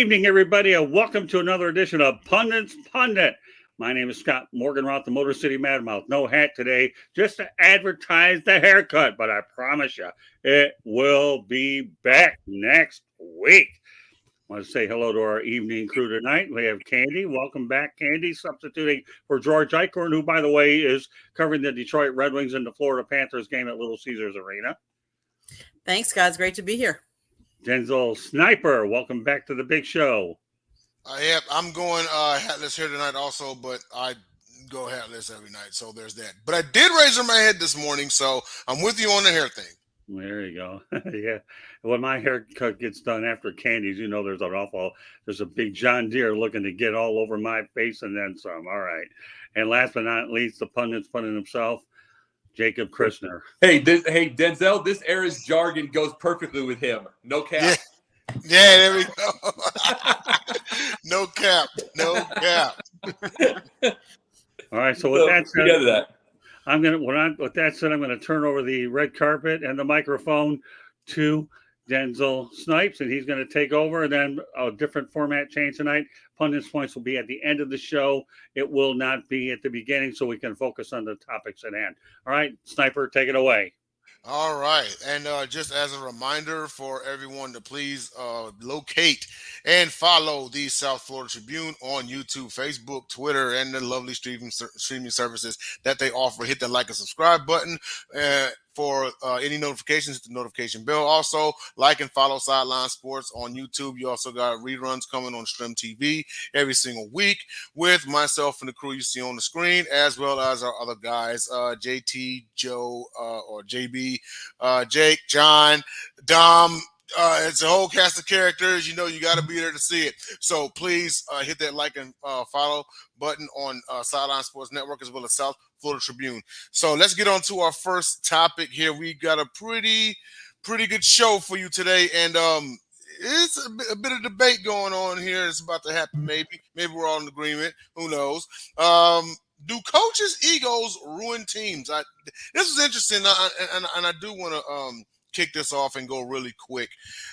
evening, everybody, and welcome to another edition of Pundit's Pundit. My name is Scott Morganroth, the Motor City Madmouth. No hat today, just to advertise the haircut, but I promise you, it will be back next week. I want to say hello to our evening crew tonight. We have Candy. Welcome back, Candy, substituting for George Eichhorn, who, by the way, is covering the Detroit Red Wings and the Florida Panthers game at Little Caesars Arena. Thanks, Scott. It's great to be here. Denzel Sniper, welcome back to the big show. I'm going hatless here tonight also, but I go hatless every night, so there's that. But I did razor my head this morning, so I'm with you on the hair thing. There you go. Yeah. When my haircut gets done after Candy's, you know there's a big John Deere looking to get all over my face and then some. All right. And last but not least, the pundit's pundit himself, Jacob Christner. Hey, Denzel, this era's jargon goes perfectly with him. No cap. Yeah, there we go. No cap. All right, so with that said, I'm gonna turn over the red carpet and the microphone to Denzel Snipes, and he's going to take over. And then a different format change tonight. Pundit's points will be at the end of the show. It will not be at the beginning, so we can focus on the topics at hand. All right, Sniper, take it away. All right. And just as a reminder for everyone to please locate and follow the South Florida Tribune on YouTube, Facebook, Twitter, and the lovely streaming services that they offer. Hit the like and subscribe button. For any notifications, hit the notification bell. Also, like and follow Sideline Sports on YouTube. You also got reruns coming on Stream TV every single week with myself and the crew you see on the screen, as well as our other guys, JT, Joe, or JB, Jake, John, Dom. It's a whole cast of characters. You know, you got to be there to see it. So please hit that like and follow button on Sideline Sports Network, as well as South Florida Tribune. So let's get on to our first topic here. We got a pretty good show for you today, and it's a bit of debate going on here. It's about to happen. Maybe we're all in agreement. Who knows? Do coaches' egos ruin teams? This is interesting, and I do want to kick this off and go really quick.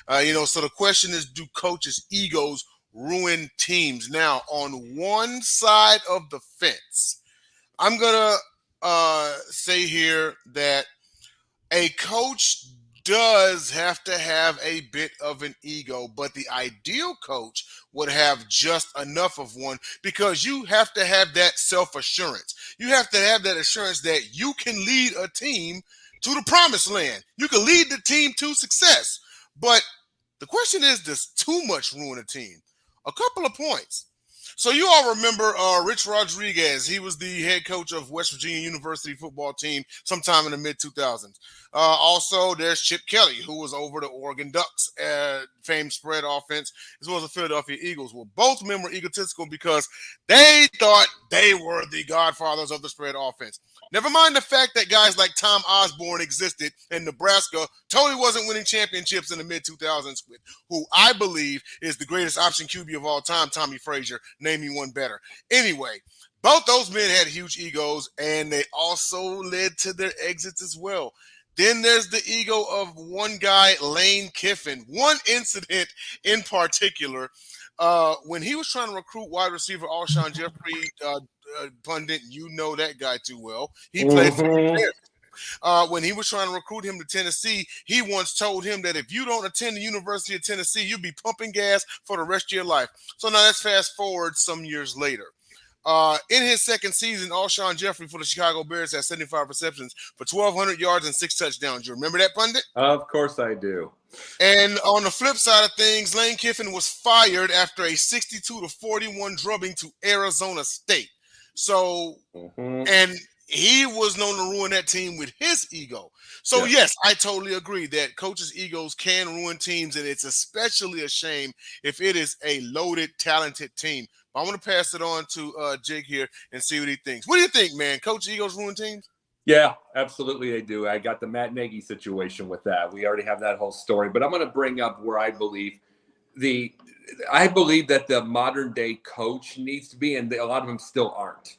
So the question is, do coaches' egos ruin teams? Now, on one side of the fence, I'm going to say here that a coach does have to have a bit of an ego, but the ideal coach would have just enough of one, because you have to have that self-assurance. You have to have that assurance that you can lead a team to the promised land. You can lead the team to success. But the question is, does too much ruin a team? A couple of points. So you all remember Rich Rodriguez. He was the head coach of West Virginia University football team sometime in the mid-2000s. Also, there's Chip Kelly, who was over the Oregon Ducks, famed spread offense, as well as the Philadelphia Eagles. Well, both men were egotistical because they thought they were the godfathers of the spread offense. Never mind the fact that guys like Tom Osborne existed in Nebraska, totally wasn't winning championships in the mid-2000s with who I believe is the greatest option QB of all time, Tommiefrazier. Name me one better. Anyway, both those men had huge egos, and they also led to their exits as well. Then there's the ego of one guy, Lanekiffin. One incident in particular, when he was trying to recruit wide receiver alsonjeffrey, Pundit, you know that guy too well. He played for the Bears. When he was trying to recruit him to Tennessee, he once told him that if you don't attend the University of Tennessee, you'll be pumping gas for the rest of your life. So now let's fast forward some years later. In his second season, alsonjeffrey for the Chicago Bears had 75 receptions for 1,200 yards and 6 touchdowns. You remember that, Pundit? Of course I do. And on the flip side of things, Lanekiffin was fired after a 62-41 drubbing to Arizona State. So, and he was known to ruin that team with his ego. So, yes, I totally agree that coaches' egos can ruin teams, and it's especially a shame if it is a loaded, talented team. But I want to pass it on to Jake here and see what he thinks. What do you think, man? Coach egos ruin teams? Yeah, absolutely they do. I got the mattnagy situation with that. We already have that whole story. But I'm going to bring up where I believe that the modern day coach needs to be, and a lot of them still aren't.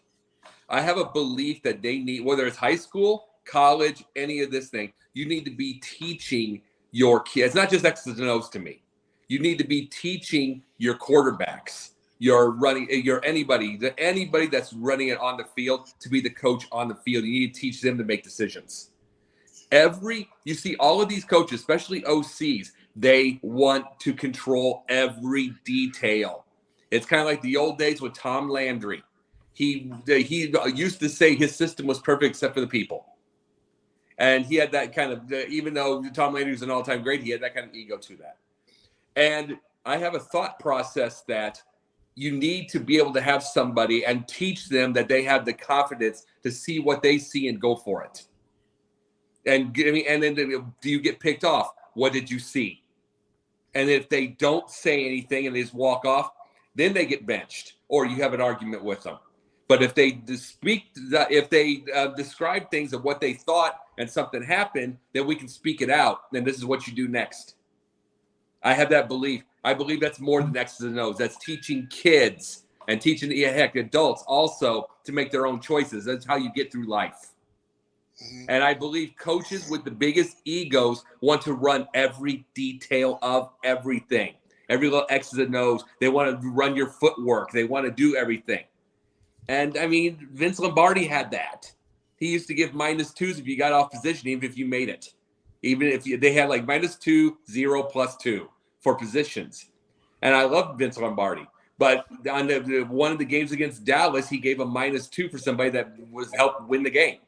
I have a belief that they need, whether it's high school, college, any of this thing, you need to be teaching your kids. It's not just X's and O's to me. You need to be teaching your quarterbacks, your anybody that's running it on the field to be the coach on the field. You need to teach them to make decisions. You see all of these coaches, especially OCs, they want to control every detail. It's kind of like the old days with Tom Landry. He used to say his system was perfect except for the people. And he had that kind of, even though Tom Landry was an all-time great, he had that kind of ego to that. And I have a thought process that you need to be able to have somebody and teach them that they have the confidence to see what they see and go for it. And then do you get picked off? What did you see? And if they don't say anything and they just walk off, then they get benched or you have an argument with them. But if they describe things of what they thought and something happened, then we can speak it out. And this is what you do next. I have that belief. I believe that's more than X's and O's. That's teaching kids and teaching adults also to make their own choices. That's how you get through life. And I believe coaches with the biggest egos want to run every detail of everything. Every little X's and O's. They want to run your footwork. They want to do everything. And, I mean, Vince Lombardi had that. He used to give -2s if you got off position, even if you made it. Even if they had like -2, 0, +2 for positions. And I love Vince Lombardi. But on one of the games against Dallas, he gave a -2 for somebody that was helped win the game.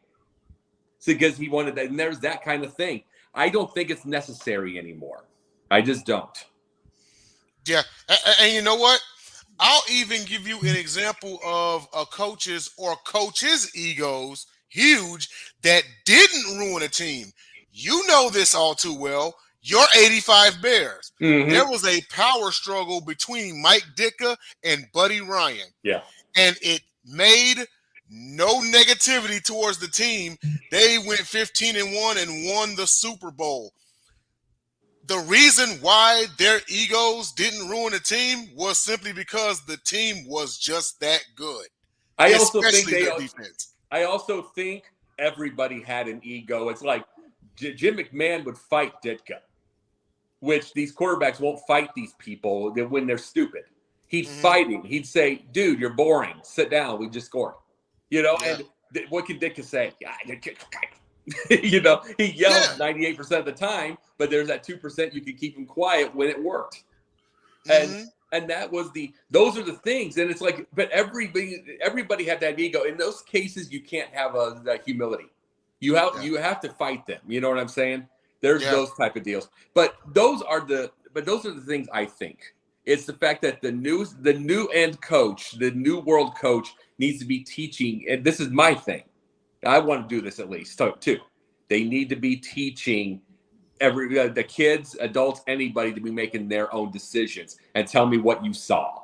So because he wanted that. And there's that kind of thing. I don't think it's necessary anymore. I just don't. Yeah. And you know what? I'll even give you an example of a coach's egos, huge, that didn't ruin a team. You know this all too well. Your 85 Bears. Mm-hmm. There was a power struggle between mikeditke and buddyryan. Yeah. And it made no negativity towards the team. They went 15-1 and won the Super Bowl. The reason why their egos didn't ruin the team was simply because the team was just that good. I also think everybody had an ego. It's like Jim McMahon would fight Ditka, which these quarterbacks won't fight these people when they're stupid. He'd fight him. He'd say, dude, you're boring. Sit down. We just scored. You know, and what can Ditka say? You know, he yells 98% of the time, but there's that 2% you can keep him quiet when it worked. And that was those are the things. And it's like, but everybody had that ego. In those cases, you can't have that humility. You have to fight them. You know what I'm saying? There's those type of deals. But those are the things I think. It's the fact that the new end coach, the new world coach needs to be teaching, and this is my thing. I want to do this at least too. They need to be teaching the kids, adults, anybody to be making their own decisions and tell me what you saw.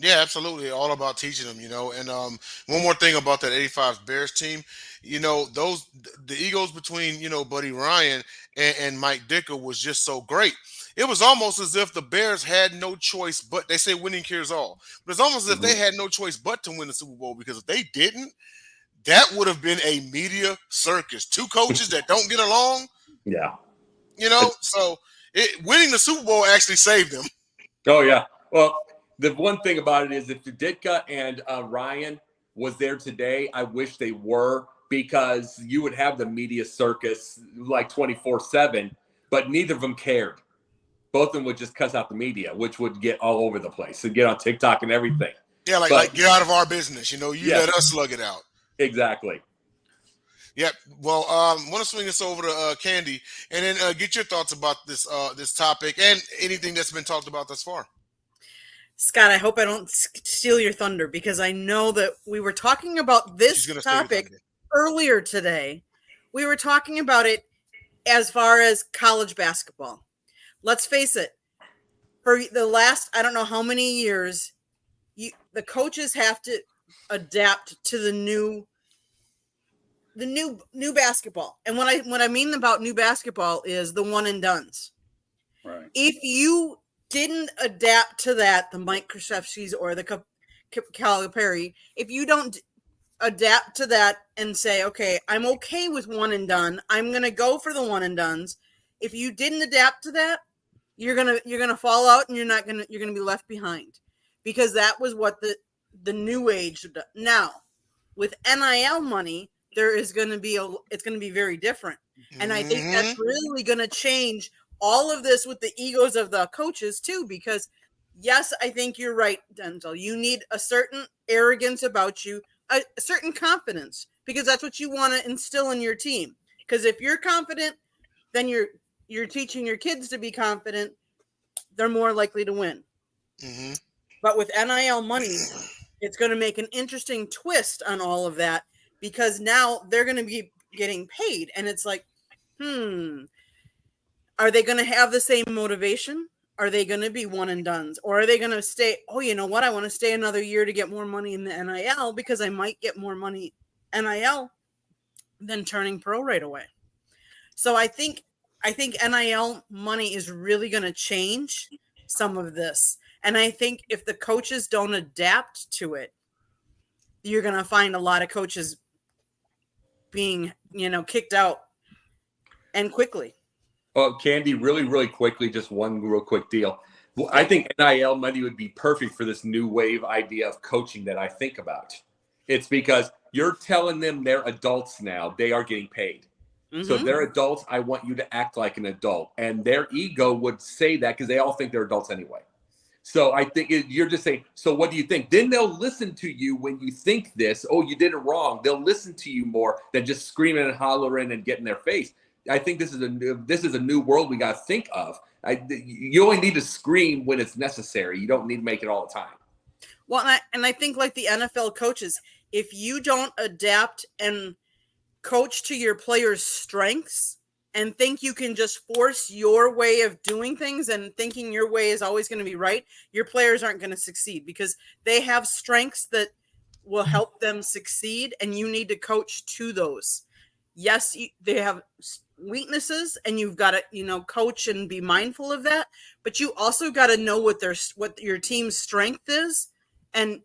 Yeah, absolutely. All about teaching them, you know. And one more thing about that 85 Bears team, you know, the egos between, you know, buddyryan and mikeditke was just so great. It was almost as if the Bears had no choice but, they say winning cures all, but it's almost as if they had no choice but to win the Super Bowl, because if they didn't, that would have been a media circus. Two coaches that don't get along. Yeah. You know, so winning the Super Bowl actually saved them. Oh, yeah. Well, the one thing about it is if Ditka and Ryan was there today, I wish they were, because you would have the media circus like 24/7, but neither of them cared. Both of them would just cuss out the media, which would get all over the place and get on TikTok and everything. Yeah, like get out of our business. You know, let us slug it out. Exactly. Yep. Well, I want to swing this over to Candy, and then get your thoughts about this topic and anything that's been talked about thus far. Scott, I hope I don't steal your thunder, because I know that we were talking about this topic earlier today. We were talking about it as far as college basketball. Let's face it, for the last, I don't know how many years, the coaches have to adapt to the new basketball. And what I mean about new basketball is the one and dones. Right. If you didn't adapt to that, the Mike Krzyzewskis or the Calipari, if you don't adapt to that and say, okay, I'm okay with one and done, I'm going to go for the one and dones. If you didn't adapt to that, you're gonna fall out and you're gonna be left behind, because that was what the new age. Now with NIL money, it's going to be very different, and I think that's really going to change all of this with the egos of the coaches too. Because yes, I think you're right, Denzel. You need a certain arrogance about you, a certain confidence, because that's what you want to instill in your team. Because if you're confident, then you're teaching your kids to be confident. They're more likely to win. Mm-hmm. But with NIL money, it's going to make an interesting twist on all of that, because now they're going to be getting paid. And it's like, are they going to have the same motivation? Are they going to be one and dones? Or are they going to stay, oh, you know what? I want to stay another year to get more money in the NIL, because I might get more money NIL than turning pro right away. So I think NIL money is really going to change some of this. And I think if the coaches don't adapt to it, you're going to find a lot of coaches being, kicked out, and quickly. Oh, Candy, really, really quickly, just one real quick deal. Well, I think NIL money would be perfect for this new wave idea of coaching that I think about. It's because you're telling them they're adults now. They are getting paid. Mm-hmm. So if they're adults, I want you to act like an adult. And their ego would say that because they all think they're adults anyway. So I think you're just saying, so what do you think? Then they'll listen to you when you think this. Oh, you did it wrong. They'll listen to you more than just screaming and hollering and getting their face. I think this is a new world we got to think of. You only need to scream when it's necessary. You don't need to make it all the time. Well, and I think like the NFL coaches, if you don't adapt and coach to your players' strengths and think you can just force your way of doing things and thinking your way is always going to be right, your players aren't going to succeed, because they have strengths that will help them succeed, and you need to coach to those. Yes, they have weaknesses, and you've got to, coach and be mindful of that, but you also got to know what your team's strength is and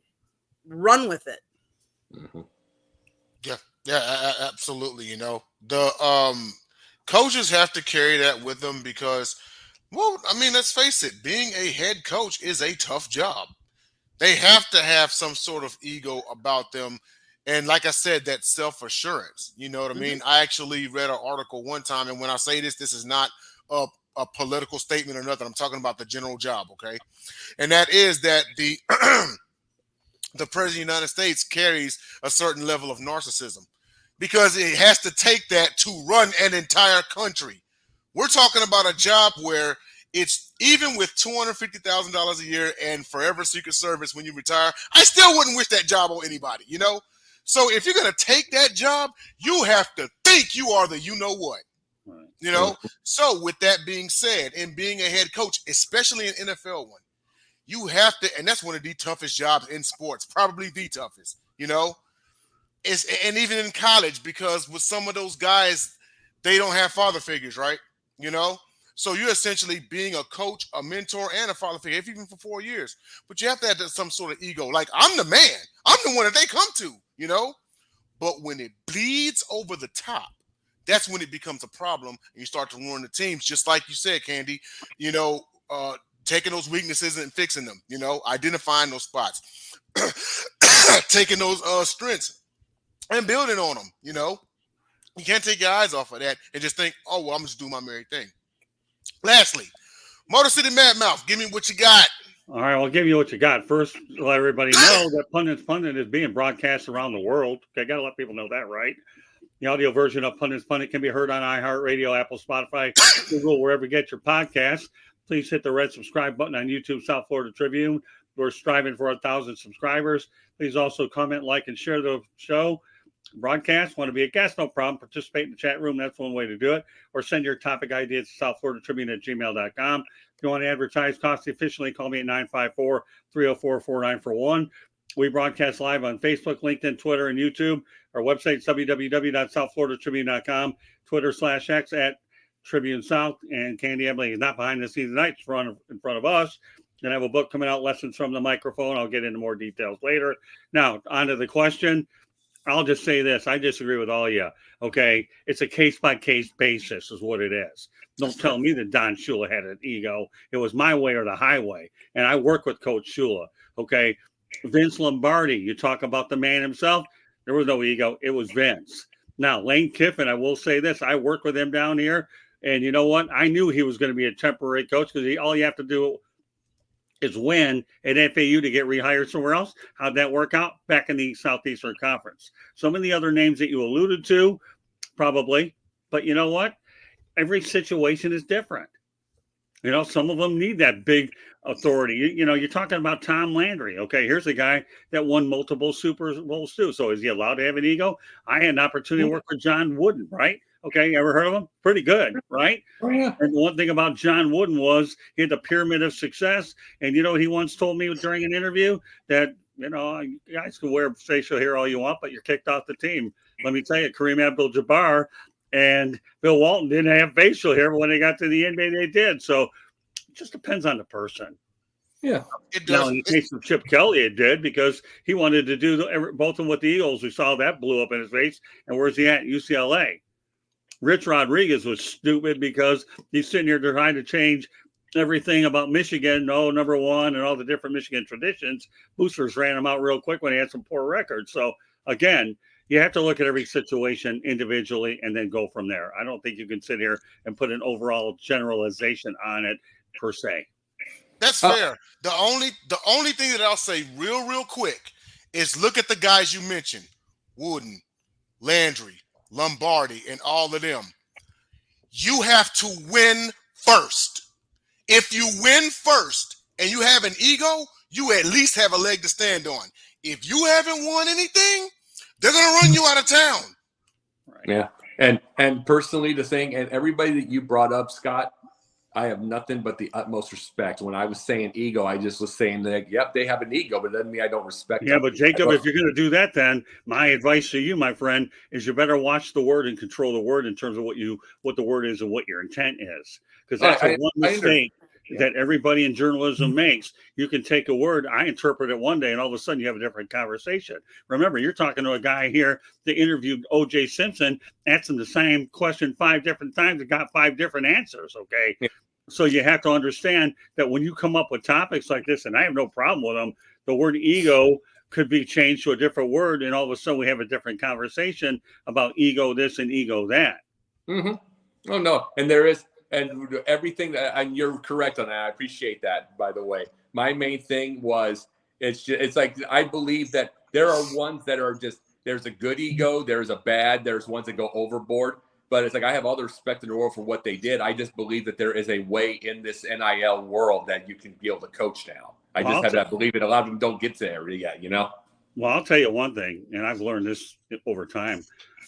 run with it. Mm-hmm. Yeah, absolutely. The coaches have to carry that with them because, well, I mean, let's face it, being a head coach is a tough job. They have to have some sort of ego about them. And like I said, that self-assurance, you know what I mean? I actually read an article one time, and when I say this is not a political statement or nothing. I'm talking about the general job, okay? And that is that the the president of the United States carries a certain level of narcissism, because it has to take that to run an entire country. We're talking about a job where it's, even with $250,000 a year and forever Secret Service when you retire, I still wouldn't wish that job on anybody, So if you're going to take that job, you have to think you are the you-know-what, So with that being said, and being a head coach, especially an NFL one, you have to, and that's one of the toughest jobs in sports, probably the toughest, and even in college, because with some of those guys, they don't have father figures, right? So you're essentially being a coach, a mentor, and a father figure, if even for 4 years. But you have to have some sort of ego. Like, I'm the man. I'm the one that they come to, But when it bleeds over the top, that's when it becomes a problem, and you start to ruin the teams, just like you said, Candy, taking those weaknesses and fixing them, identifying those spots, taking those strengths and building on them, You can't take your eyes off of that and just think, oh, well, I'm just doing my merry thing. Lastly, Motor City Mad Mouth, give me what you got. All right, I'll give you what you got. First, let everybody know that Pundit is being broadcast around the world. Okay, got to let people know that, right? The audio version of Pundit can be heard on iHeartRadio, Apple, Spotify, Google, wherever you get your podcasts. Please hit the red subscribe button on YouTube, South Florida Tribune. We're striving for 1,000 subscribers. Please also comment, like, and share the show. Broadcast, want to be a guest, no problem. Participate in the chat room. That's one way to do it. Or send your topic ideas to southfloridatribune@gmail.com. If you want to advertise cost efficiently, call me at 954-304-4941. We broadcast live on Facebook, LinkedIn, Twitter, and YouTube. Our website is www.southfloridatribune.com. Twitter/X at Tribune South. And Candy Emily is not behind the scenes tonight. She's in front of us. And I have a book coming out, Lessons from the Microphone. I'll get into more details later. Now, on to the question. I'll just say this. I disagree with all of you. Okay. It's a case-by-case basis is what it is. Don't tell me that Don Shula had an ego. It was my way or the highway. And I work with Coach Shula. Okay. Vince Lombardi, you talk about the man himself. There was no ego. It was Vince. Now, Lanekiffin, I will say this. I worked with him down here. And you know what? I knew he was going to be a temporary coach because all you have to do is win at FAU to get rehired somewhere else. How'd that work out? Back in the Southeastern Conference. Some of the other names that you alluded to, probably. But you know what? Every situation is different. You know, some of them need that big authority. You know, you're talking about Tom Landry. Okay, here's a guy that won multiple Super Bowls too. So is he allowed to have an ego? I had an opportunity to work with John Wooden, right? Okay, you ever heard of him? Pretty good, right? Oh, yeah. And the one thing about John Wooden was he had the pyramid of success. And you know what he once told me during an interview? That, you know, you guys can wear facial hair all you want, but you're kicked off the team. Let me tell you, Kareem Abdul-Jabbar and Bill Walton didn't have facial hair, but when they got to the NBA, they did. So it just depends on the person. Yeah, it does. Now, in the case of Chip Kelly, it did because he wanted to do both of them with the Eagles. We saw that blew up in his face. And where's he at? UCLA. Richrodriguez was stupid because he's sitting here trying to change everything about Michigan. No, number one, and all the different Michigan traditions. Boosters ran him out real quick when he had some poor records. So, again, you have to look at every situation individually and then go from there. I don't think you can sit here and put an overall generalization on it per se. That's fair. The only thing that I'll say real quick is look at the guys you mentioned: Wooden, Landry, Lombardi, and all of them. You have to win first. If you win first and you have an ego, you at least have a leg to stand on. If you haven't won anything, they're going to run you out of town. Right. Yeah. And personally, the thing, and everybody that you brought up, Scott, I have nothing but the utmost respect. When I was saying ego, I just was saying that, yep, they have an ego, but it doesn't mean I don't respect them. Yeah, but Jacob, if you're going to do that, then my advice to you, my friend, is you better watch the word and control the word in terms of what the word is and what your intent is. Because that's one mistake that everybody in journalism makes. You can take a word, I interpret it one day, and all of a sudden you have a different conversation. Remember, you're talking to a guy here that interviewed ojsimpson, asked him the same question 5 different times and got 5 different answers, okay? Yeah. So you have to understand that when you come up with topics like this, and I have no problem with them, the word ego could be changed to a different word, and all of a sudden we have a different conversation about ego this and ego that. Mm-hmm. Oh, no. And there is, and everything that, and you're correct on that. I appreciate that, by the way. My main thing was, it's like, I believe that there are ones that are just, there's a good ego, there's a bad, there's ones that go overboard. But it's like, I have all the respect in the world for what they did. I just believe that there is a way in this NIL world that you can be able to coach now. I just have that belief. A lot of them don't get there yet, you know? Well, I'll tell you one thing, and I've learned this over time.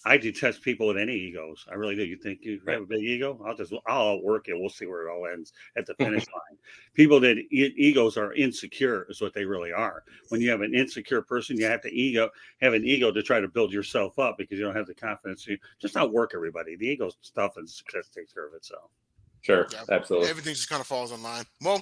I detest people with any egos. I really do. You think you have a big ego? I'll outwork it. We'll see where it all ends at the finish line. People that egos are insecure is what they really are. When you have an insecure person, you have to have an ego to try to build yourself up because you don't have the confidence. You just outwork everybody. The ego stuff and success takes care of itself. Sure, absolutely. Everything just kind of falls in line. Well,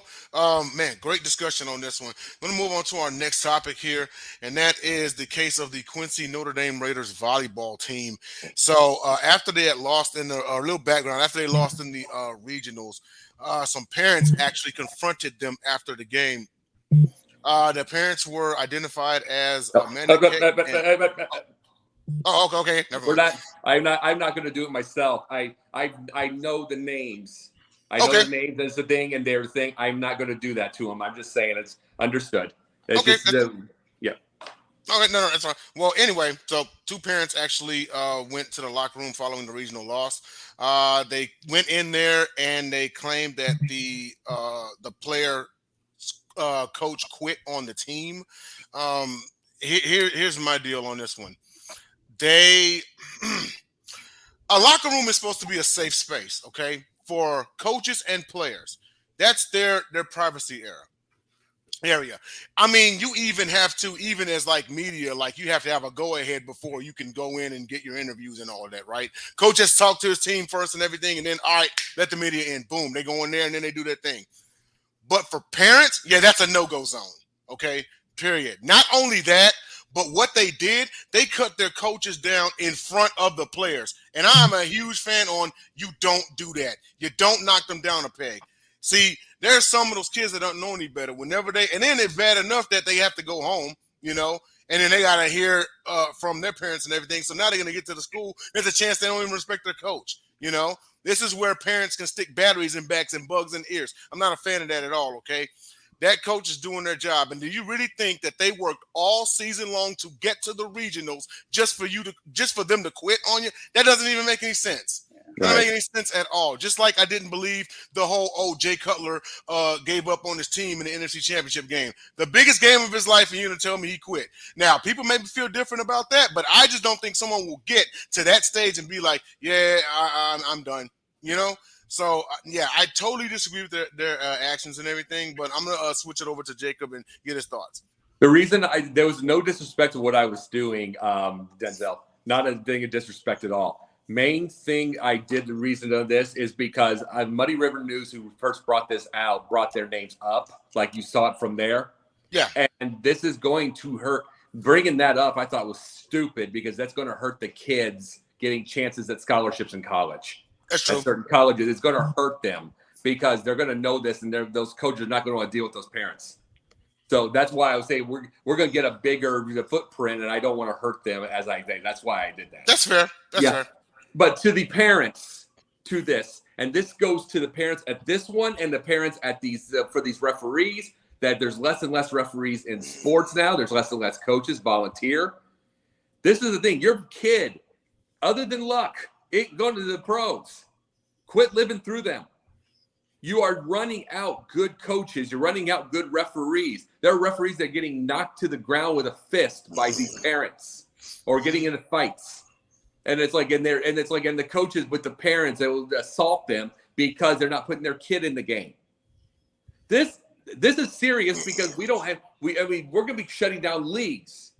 man, great discussion on this one. I'm going to move on to our next topic here, and that is the case of the Quincy-Notre-Dame-Raiders volleyball team. So after they had lost in a little background, after they lost in the regionals, some parents actually confronted them after the game. The parents were identified as okay. Never mind. I'm not going to do it myself. I know the names. I know the names. That's the thing, and their thing. I'm not going to do that to them. I'm just saying it's understood. It's just, yeah. All right, no, that's fine. Well, anyway, so 2 parents actually went to the locker room following the regional loss. They went in there and they claimed that the player coach quit on the team. Here's my deal on this one. A locker room is supposed to be a safe space, okay, for coaches and players. That's their privacy area. I mean, you even have to, even as like media, like you have to have a go ahead before you can go in and get your interviews and all of that, right? Coach has to talk to his team first and everything, and then all right, let the media in. Boom, they go in there and then they do their thing. But for parents, yeah, that's a no-go zone, okay? Period. Not only that, But what they did, they cut their coaches down in front of the players. And I'm a huge fan on you don't do that. You don't knock them down a peg. See, there's some of those kids that don't know any better. And then it's bad enough that they have to go home, and then they got to hear from their parents and everything. So now they're going to get to the school. There's a chance they don't even respect their coach, This is where parents can stick batteries in backs and bugs in ears. I'm not a fan of that at all, okay? That coach is doing their job. And do you really think that they worked all season long to get to the regionals just for them to quit on you? That doesn't even make any sense. It doesn't make any sense at all. Just like I didn't believe the whole Jay Cutler gave up on his team in the NFC Championship game. The biggest game of his life, and you're going to tell me he quit. Now, people maybe feel different about that, but I just don't think someone will get to that stage and be like, yeah, I'm done, So, I totally disagree with their actions and everything, but I'm going to switch it over to Jacob and get his thoughts. The reason there was no disrespect to what I was doing, Denzel, not a thing of disrespect at all. Main thing I did, the reason of this is because Muddy River News, who first brought this out, brought their names up, like you saw it from there. Yeah. And this is going to hurt. Bringing that up, I thought was stupid because that's going to hurt the kids getting chances at scholarships in college. That's true. At certain colleges, it's going to hurt them because they're going to know this, and those coaches are not going to want to deal with those parents. So that's why I was saying we're going to get a bigger footprint, and I don't want to hurt them as I think. That's why I did that. That's fair. That's fair. But to the parents, to this, and this goes to the parents at this one and the parents at these for these referees, that there's less and less referees in sports now. There's less and less coaches volunteer. This is the thing. Your kid, other than luck, ain't going to the pros. Quit living through them. You are running out good coaches. You're running out good referees. There are referees that are getting knocked to the ground with a fist by these parents or getting into fights. And it's like and the coaches with the parents that will assault them because they're not putting their kid in the game. This is serious because we're going to be shutting down leagues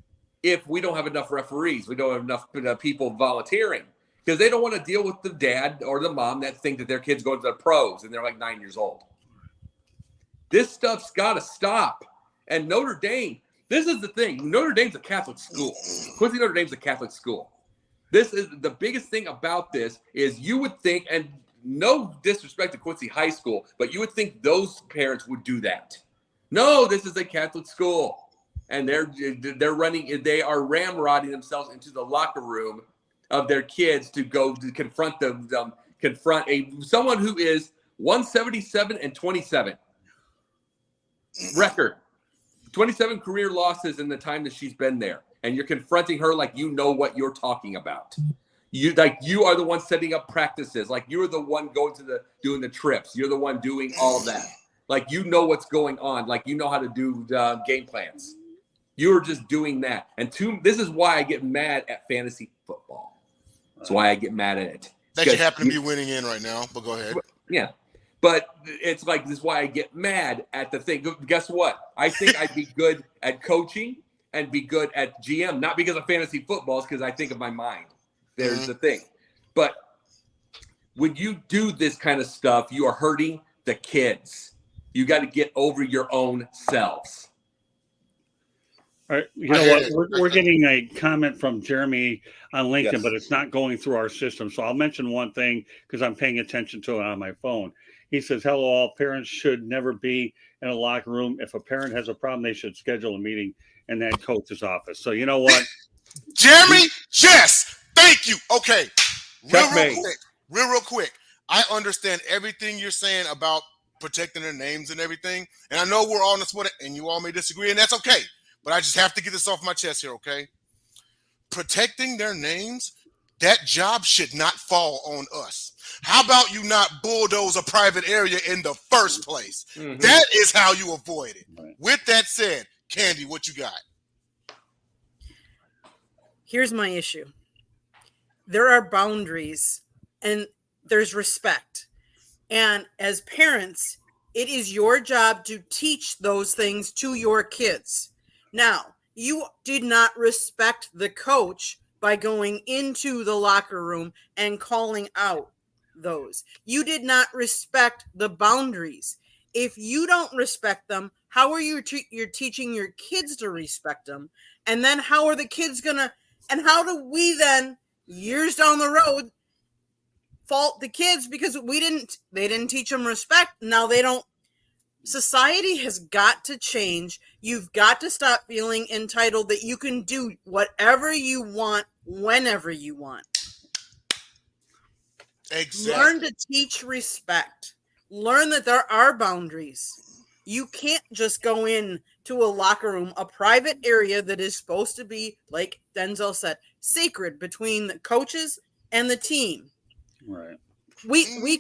if we don't have enough referees. We don't have enough people volunteering because they don't want to deal with the dad or the mom that think that their kid's going to the pros and they're like 9 years old. This stuff's got to stop. And Notre Dame, this is the thing. Notre Dame's a Catholic school. Quincy Notre Dame's a Catholic school. This is the biggest thing about this is you would think, and no disrespect to Quincy High School, but you would think those parents would do that. No, this is a Catholic school, and they are ramrodding themselves into the locker room of their kids to go to confront someone who is 177-27 record, 27 career losses in the time that she's been there. And you're confronting her like you know what you're talking about. You are the one setting up practices. Like you're the one going to doing the trips. You're the one doing all of that. Like you know what's going on. Like you know how to do game plans. You're just doing that. And this is why I get mad at fantasy football. That's why I get mad at it. That you happen to be winning in right now, but go ahead. Yeah. But it's like this is why I get mad at the thing. Guess what? I think I'd be good at coaching and be good at GM, not because of fantasy football, it's because I think of my mind. There's the thing. But when you do this kind of stuff, you are hurting the kids. You got to get over your own selves. All right. You know what? We're getting a comment from Jeremy on LinkedIn, yes, but it's not going through our system. So I'll mention one thing because I'm paying attention to it on my phone. He says, hello, all parents should never be in a locker room. If a parent has a problem, they should schedule a meeting in that coach's office. So you know what? Jeremy, yes, thank you. Okay, real quick. I understand everything you're saying about protecting their names and everything. And I know we're all in this one, and you all may disagree, and that's okay. But I just have to get this off my chest here, okay? Protecting their names, that job should not fall on us. How about you not bulldoze a private area in the first place? Mm-hmm. That is how you avoid it. Right. With that said, Candy, what you got? Here's my issue. There are boundaries and there's respect. And as parents, it is your job to teach those things to your kids. Now, you did not respect the coach by going into the locker room and calling out those. You did not respect the boundaries. If you don't respect them, how are you're teaching your kids to respect them? And then how are the kids gonna, and how do we then, years down the road, fault the kids because they didn't teach them respect. Now they don't. Society has got to change. You've got to stop feeling entitled that you can do whatever you want, whenever you want. Exactly. Learn to teach respect. Learn that there are boundaries. You can't just go in to a locker room, a private area that is supposed to be, like Denzel said, sacred between the coaches and the team. Right. We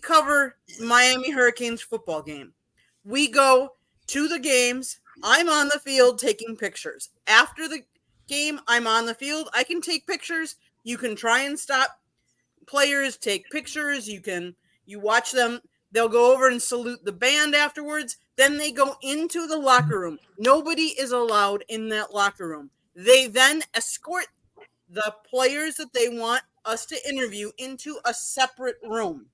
cover Miami Hurricanes football game. We go to the games. I'm on the field taking pictures. After the game, I'm on the field. I can take pictures. You can try and stop players, take pictures. You watch them. They'll go over and salute the band afterwards. Then they go into the locker room. Nobody is allowed in that locker room. They then escort the players that they want us to interview into a separate room.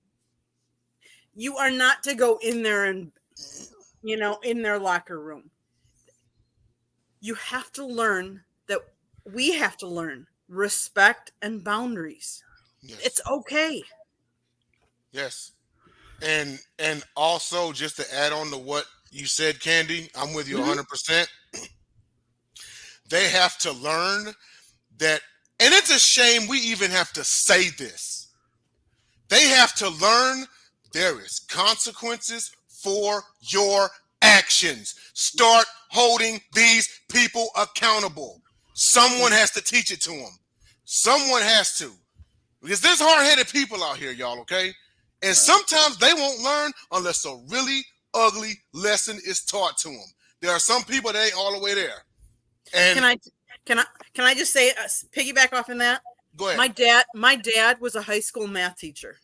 You are not to go in there and, in their locker room. You have to learn that we have to learn respect and boundaries. Yes. It's okay. Yes. And also, just to add on to what you said, Candy, I'm with you 100%. They have to learn that, and it's a shame we even have to say this. They have to learn there is consequences for your actions. Start holding these people accountable. Someone has to teach it to them. Someone has to. Because there's hard-headed people out here, y'all, okay? And sometimes they won't learn unless a really ugly lesson is taught to them. There are some people that ain't all the way there. And can I just say, piggyback off in that? Go ahead. My dad was a high school math teacher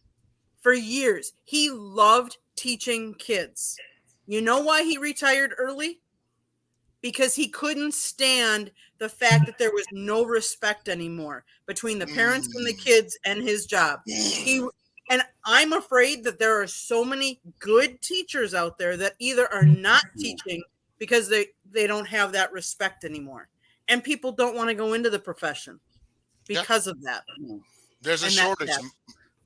for years. He loved teaching kids. You know why he retired early? Because he couldn't stand the fact that there was no respect anymore between the parents and the kids and his job. And I'm afraid that there are so many good teachers out there that either are not teaching because they don't have that respect anymore. And people don't want to go into the profession because of that. There's a shortage.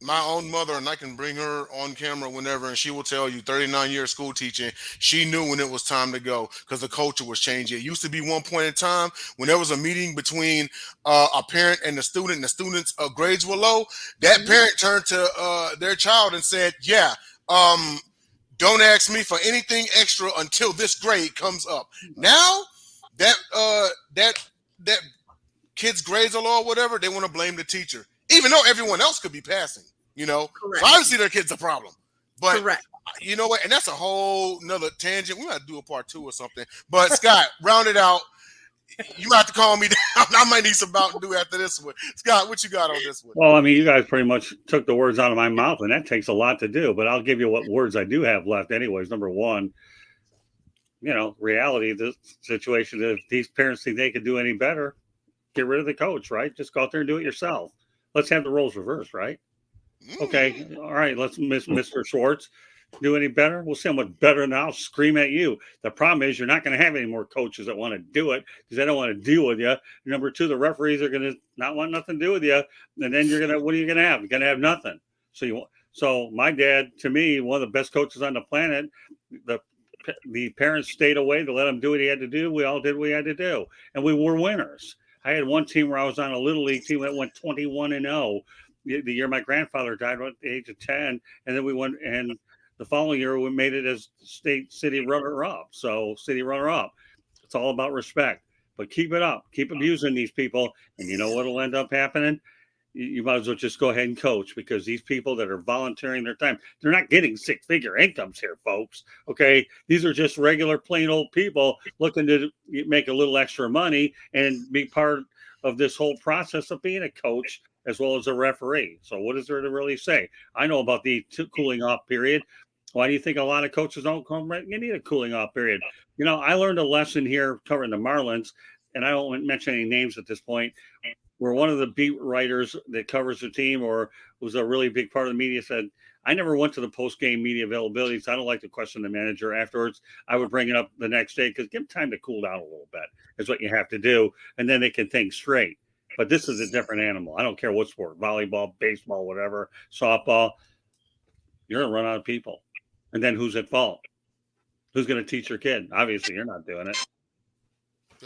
My own mother, and I can bring her on camera whenever, and she will tell you 39 years school teaching, she knew when it was time to go because the culture was changing. It used to be one point in time when there was a meeting between a parent and the student's grades were low, that parent turned to their child and said, don't ask me for anything extra until this grade comes up. Now that kid's grades are low or whatever, they want to blame the teacher. Even though everyone else could be passing, So obviously their kid's a problem. But you know what? And that's a whole nother tangent. We might do a part 2 or something. But Scott, round it out. You might have to calm me down. I might need some Mountain Dew after this one. Scott, what you got on this one? Well, I mean, you guys pretty much took the words out of my mouth, and that takes a lot to do. But I'll give you what words I do have left anyways. Number one, reality of the situation, if these parents think they could do any better, get rid of the coach, right? Just go out there and do it yourself. Let's have the roles reversed, right? Okay. All right. Let's Mr. Schwartz do any better. We'll see how much better, and I'll scream at you. The problem is you're not going to have any more coaches that want to do it because they don't want to deal with you. Number two, the referees are going to not want nothing to do with you. And then what are you going to have? You're going to have nothing. So my dad, to me, one of the best coaches on the planet, the parents stayed away to let him do what he had to do. We all did what we had to do. And we were winners. I had one team where I was on a little league team that went 21-0 the year my grandfather died at the age of 10. And then we went, and the following year we made it as city runner-up. So city runner-up. It's all about respect. But keep it up. Keep abusing these people. And you know what will end up happening? You might as well just go ahead and coach, because these people that are volunteering their time, they're not getting six-figure incomes here, folks. Okay, these are just regular, plain old people looking to make a little extra money and be part of this whole process of being a coach as well as a referee. So what is there to really say? I know about the cooling off period. Why do you think a lot of coaches don't come? You need a cooling off period. I learned a lesson here covering the Marlins, and I won't mention any names at this point, where one of the beat writers that covers the team or was a really big part of the media said, I never went to the post-game media availability, so I don't like to question the manager afterwards. I would bring it up the next day because give them time to cool down a little bit is what you have to do, and then they can think straight. But this is a different animal. I don't care what sport, volleyball, baseball, whatever, softball. You're going to run out of people. And then who's at fault? Who's going to teach your kid? Obviously, you're not doing it.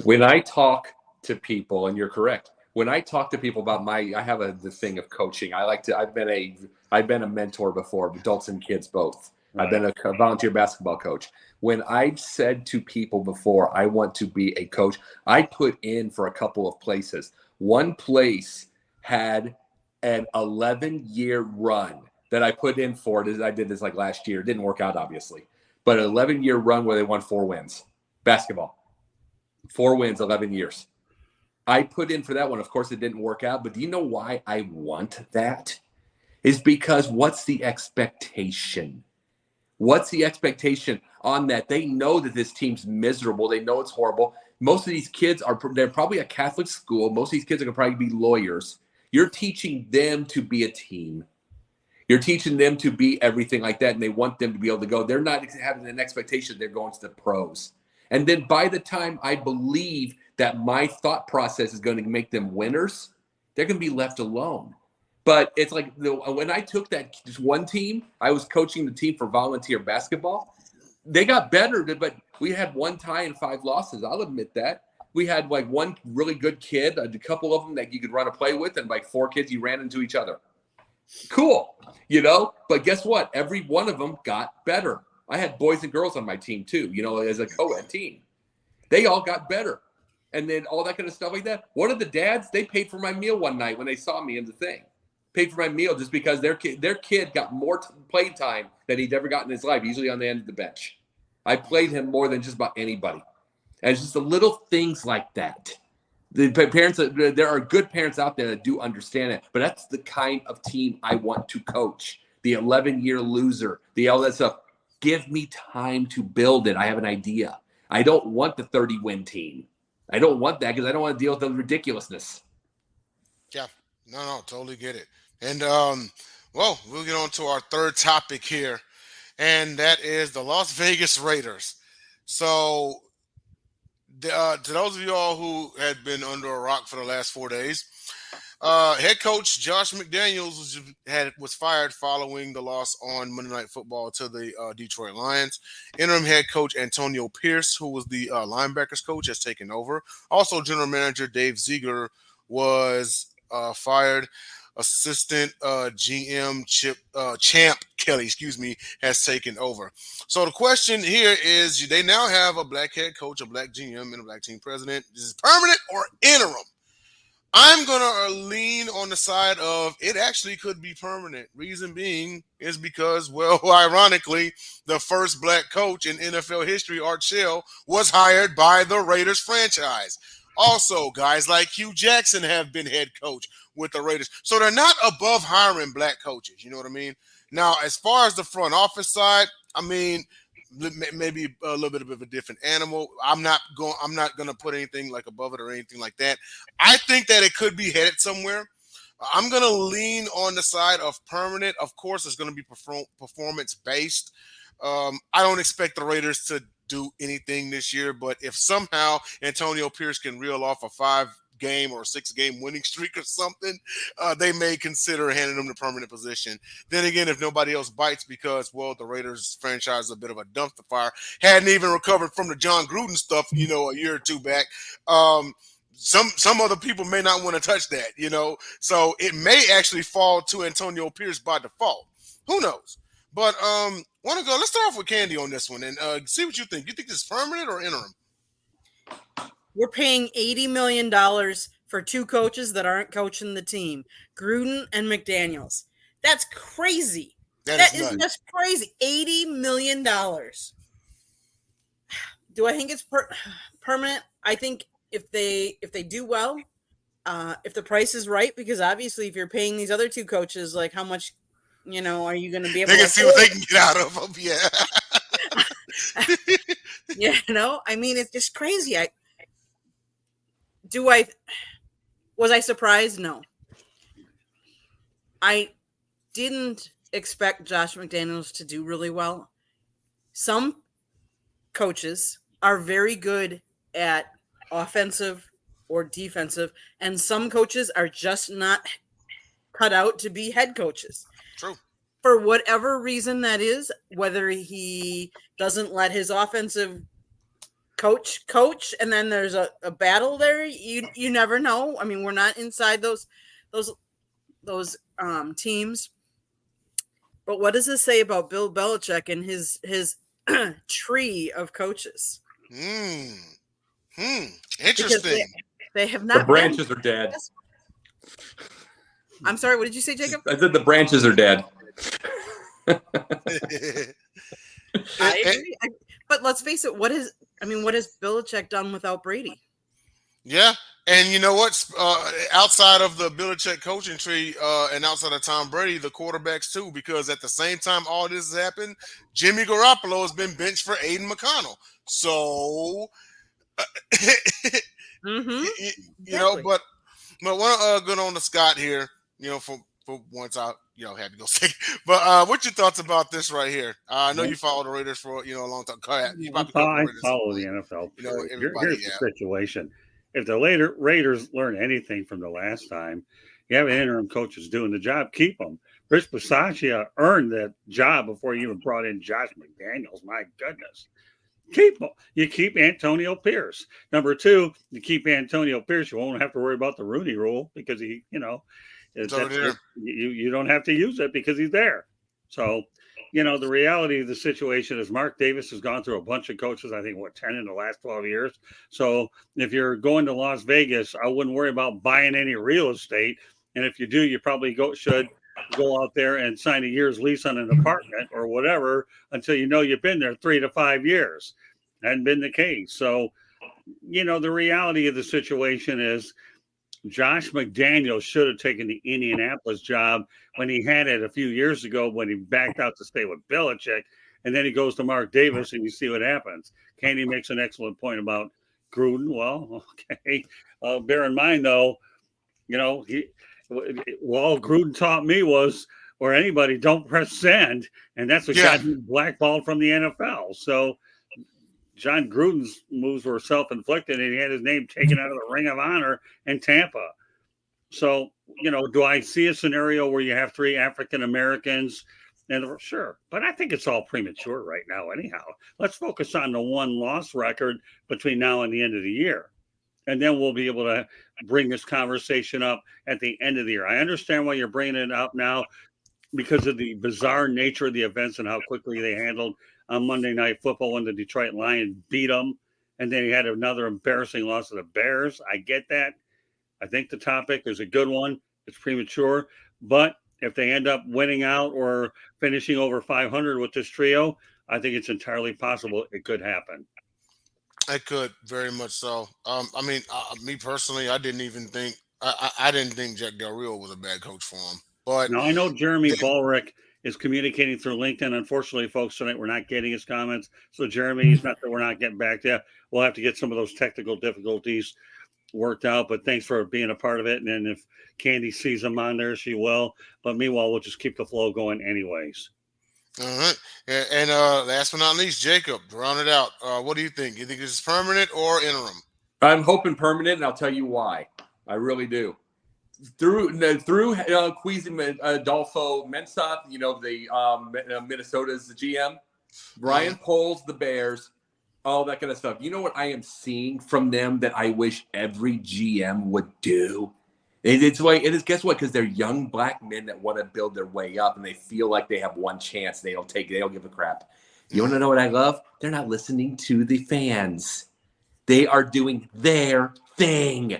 When I talk to people, and you're correct, when I talk to people about I have the thing of coaching. I've been a mentor before, adults and kids both. Right. I've been a volunteer basketball coach. When I've said to people before, I want to be a coach, I put in for a couple of places. One place had an 11-year run that I put in for. I did this like last year. It didn't work out, obviously. But an 11-year run where they won 4 wins. Basketball. 4 wins, 11 years. I put in for that one. Of course, it didn't work out. But do you know why I want that? Is because what's the expectation? What's the expectation on that? They know that this team's miserable. They know it's horrible. Most of these kids they're probably a Catholic school. Most of these kids are going to probably be lawyers. You're teaching them to be a team. You're teaching them to be everything like that, and they want them to be able to go. They're not having an expectation they're going to the pros. And then by the time I believe that my thought process is going to make them winners, they're going to be left alone. But it's like when I took that just one team, I was coaching the team for volunteer basketball. They got better, but we had 1 tie and 5 losses. I'll admit that. We had like one really good kid, a couple of them that you could run a play with, and like 4 kids you ran into each other. Cool, but guess what? Every one of them got better. I had boys and girls on my team too, as a co-ed team. They all got better. And then all that kind of stuff like that. One of the dads, they paid for my meal one night when they saw me in the thing. Paid for my meal just because their kid got more play time than he'd ever gotten in his life, usually on the end of the bench. I played him more than just about anybody. And it's just the little things like that. The parents, there are good parents out there that do understand it, but that's the kind of team I want to coach. The 11-year loser, all that stuff. Give me time to build it. I have an idea. I don't want the 30-win team. I don't want that because I don't want to deal with the ridiculousness. Yeah, no, totally get it. And we'll get on to our third topic here, and that is the Las Vegas Raiders. So, to those of y'all who had been under a rock for the last 4 days, head coach Josh McDaniels was fired following the loss on Monday Night Football to the Detroit Lions. Interim head coach Antoniopearce, who was the linebackers coach, has taken over. Also, general manager Dave Ziegler was fired. Assistant GM Champ Kelly, has taken over. So the question here is, they now have a black head coach, a black GM, and a black team president. Is this permanent or interim? I'm going to lean on the side of it actually could be permanent. Reason being is because, ironically, the first black coach in NFL history, Art Shell, was hired by the Raiders franchise. Also, guys like Hugh Jackson have been head coach with the Raiders. So they're not above hiring black coaches. You know what I mean? Now, as far as the front office side, maybe a little bit of a different animal. I'm not going to put anything like above it or anything like that. I think that it could be headed somewhere. I'm going to lean on the side of permanent. Of course, it's going to be performance based. I don't expect the Raiders to do anything this year, but if somehow Antoniopearce can reel off a 5-game or 6-game winning streak or something, they may consider handing them the permanent position. Then again, if nobody else bites, because the Raiders franchise is a bit of a dumpster fire, hadn't even recovered from the John Gruden stuff, a year or 2 back. Some other people may not want to touch that, so it may actually fall to Antoniopearce by default. Who knows? But let's start off with Candy on this one and see what you think. You think this is permanent or interim? We're paying $80 million for 2 coaches that aren't coaching the team, Gruden and McDaniels. That's crazy. That is just crazy. $80 million. Do I think it's permanent? I think if they do well, if the price is right, because obviously if you're paying these other 2 coaches, like how much, are you going to be able to? They can see what they can get out of them. Yeah. It's just crazy. Was I surprised? No. I didn't expect Josh McDaniels to do really well. Some coaches are very good at offensive or defensive, and some coaches are just not cut out to be head coaches. True. For whatever reason that is, whether he doesn't let his offensive coach, and then there's a battle there. You never know. I mean, we're not inside those teams. But what does this say about Bill Belichick and his tree of coaches? Interesting. They have not. The branches are dead. I'm sorry. What did you say, Jacob? I said the branches are dead. I agree. But let's face it. What has Belichick done without Brady? Yeah. And you know what? Outside of the Belichick coaching tree and outside of Tom Brady, the quarterbacks too, because at the same time all this has happened, Jimmy Garoppolo has been benched for Aiden McConnell. So, you know, but want to go on to Scott here, you know, for once I, you know, had to go sick. But what's your thoughts about this right here? I know you followed the Raiders for, you know, a long time. I follow the NFL. You know, here's the situation. If the Raiders learn anything from the last time, you have an interim coach who's doing the job, keep them. Rich Bisaccia earned that job before you even brought in Josh McDaniels. My goodness. You keep Antonio Pierce. Number two, you keep Antonio Pierce. You won't have to worry about the rooneyrule because he, you know, you don't have to use it because he's there. So, you know, the reality of the situation is Markdavis has gone through a bunch of coaches, I think, 10 in the last 12 years. So if you're going to Las Vegas, I wouldn't worry about buying any real estate. And if you do, you probably should go out there and sign a year's lease on an apartment or whatever until you know you've been there 3 to 5 years. Hadn't been the case. So, you know, the reality of the situation is Josh McDaniels should have taken the Indianapolis job when he had it a few years ago when he backed out to stay with Belichick. And then he goes to Markdavis and you see what happens. Candy makes an excellent point about Gruden. Well, okay. Bear in mind, though, you know, all Gruden taught me was, or anybody, don't press send. And that's what got him blackballed from the NFL. So John Gruden's moves were self-inflicted, and he had his name taken out of the Ring of Honor in Tampa. So, you know, do I see a scenario where you have 3 African Americans? And sure, but I think it's all premature right now. Anyhow, let's focus on the 1-loss record between now and the end of the year, and then we'll be able to bring this conversation up at the end of the year. I understand why you're bringing it up now because of the bizarre nature of the events and how quickly they handled on Monday Night Football when the Detroit Lions beat them. And then he had another embarrassing loss to the Bears. I get that. I think the topic is a good one. It's premature. But if they end up winning out or finishing over 500 with this trio, I think it's entirely possible it could happen. It could, very much so. I mean, me personally, I didn't even think I didn't think Jack Del Rio was a bad coach for him. But now I know Jeremy Ballrick is communicating through LinkedIn. Unfortunately, folks, tonight we're not getting his comments. So, Jeremy, it's not that we're not getting back to you. We'll have to get some of those technical difficulties worked out. But thanks for being a part of it. And then if Candy sees them on there, she will. But meanwhile, we'll just keep the flow going anyways. All right. And last but not least, Jacob, to round it out. What do you think? You think this is permanent or interim? I'm hoping permanent, and I'll tell you why. I really do. Through Quincy Adolfo Mensah, you know, the Minnesota's GM, Brian Poles, the Bears, all that kind of stuff. You know what I am seeing from them that I wish every GM would do? Guess what? Because they're young black men that want to build their way up, and they feel like they have one chance. They don't give a crap. You want to know what I love? They're not listening to the fans. They are doing their thing.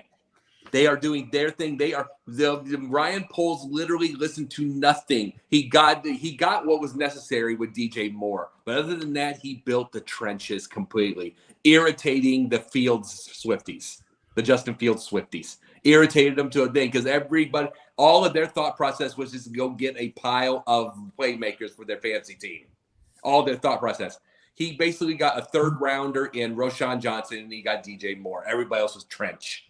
They are doing their thing. Ryan Poles literally listened to nothing. He got what was necessary with DJ Moore. But other than that, he built the trenches completely, irritating the Justin Fields Swifties. Irritated them to a thing because all of their thought process was just to go get a pile of playmakers for their fantasy team. All their thought process. He basically got a 3rd rounder in Roshan Johnson, and he got DJ Moore. Everybody else was trench.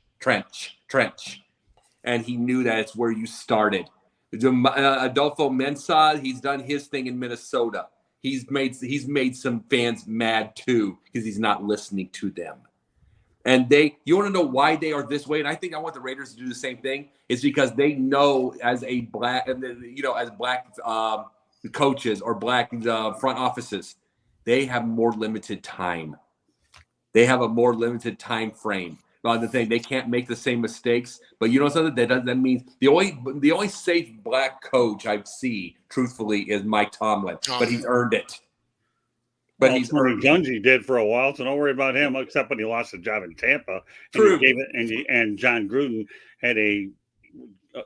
And he knew that it's where you started. Adolfo Mensah, he's done his thing in Minnesota. He's made some fans mad too because he's not listening to them. And you want to know why they are this way? And I think I want the Raiders to do the same thing. It's because they know as black coaches or black front offices, they have more limited time. They have a more limited time frame. The thing, they can't make the same mistakes. But you know something? That means the only safe black coach I see, truthfully, is Mike Tomlin. But he's earned it. But he's earned Gungy did for a while, so don't worry about him, except when he lost his job in Tampa. True. And John Gruden had a